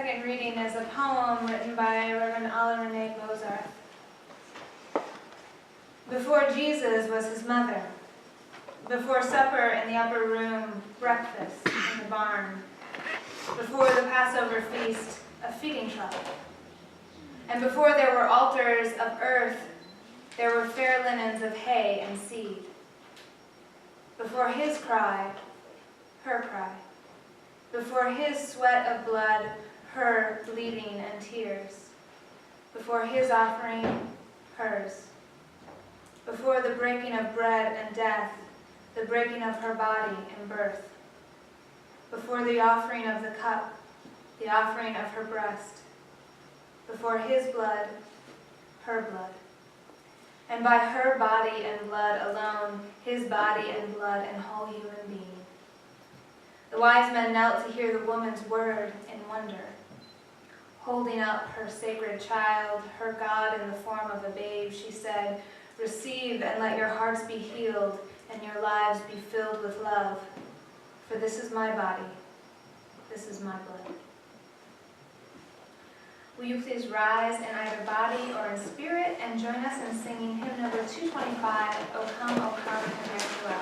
second reading is a poem written by Reverend Alla Renee Bozarth. Before Jesus was his mother, before supper in the upper room, breakfast in the barn, before the Passover feast, a feeding trough, and before there were altars of earth, there were fair linens of hay and seed. Before his cry, her cry. Before his sweat of blood, her bleeding and tears. Before his offering, hers. Before the breaking of bread and death, the breaking of her body and birth. Before the offering of the cup, the offering of her breast. Before his blood, her blood. And by her body and blood alone, his body and blood and whole human being. The wise men knelt to hear the woman's word in wonder, holding up her sacred child, her God in the form of a babe. She said, "Receive and let your hearts be healed and your lives be filled with love. For this is my body, this is my blood." Will you please rise in either body or in spirit and join us in singing hymn number 225, O Come, Emmanuel.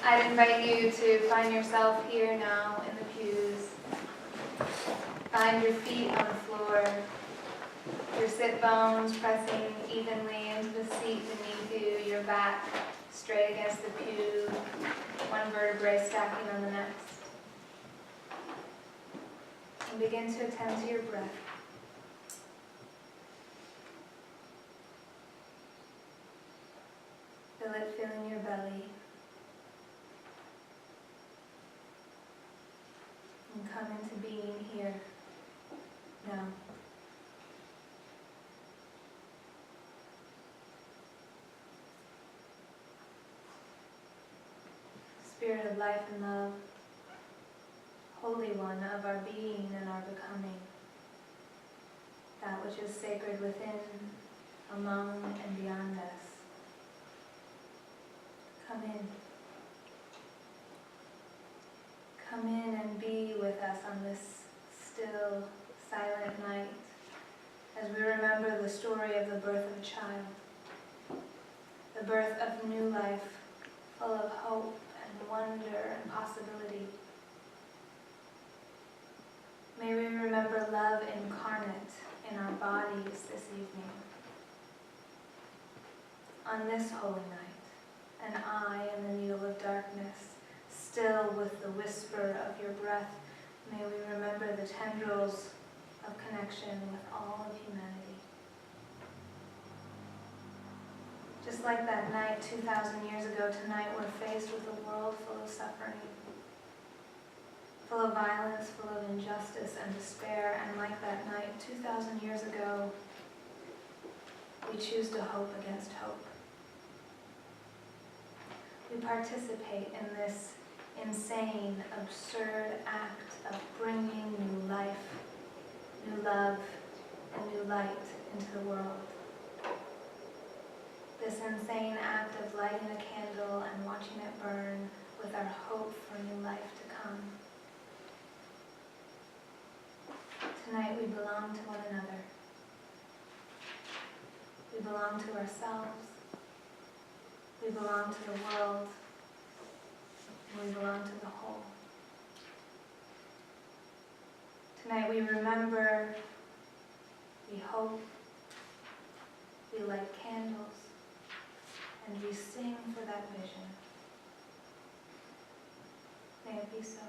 I'd invite you to find yourself here now in the pews. Find your feet on the floor, your sit bones pressing evenly into the seat beneath you, your back straight against the pew, one vertebrae stacking on the next. And begin to attend to your breath. Feel it filling your belly. And come into being here, now. Spirit of life and love, Holy One of our being and our becoming, that which is sacred within, among, and beyond us. Come in. Come in and be with us on this still, silent night as we remember the story of the birth of a child, the birth of new life, full of hope and wonder and possibility. May we remember love incarnate in our bodies this evening. On this holy night, an eye in the needle of darkness, still with the whisper of your breath, may we remember the tendrils of connection with all of humanity. Just like that night 2,000 years ago, tonight we're faced with a world full of suffering, full of violence, full of injustice and despair, and like that night 2,000 years ago, we choose to hope against hope. We participate in this insane, absurd act of bringing new life, new love, and new light into the world. This insane act of lighting a candle and watching it burn with our hope for new life to come. Tonight we belong to one another. We belong to ourselves. We belong to the world. And we belong to the whole. Tonight we remember, we hope, we light candles, and we sing for that vision. May it be so.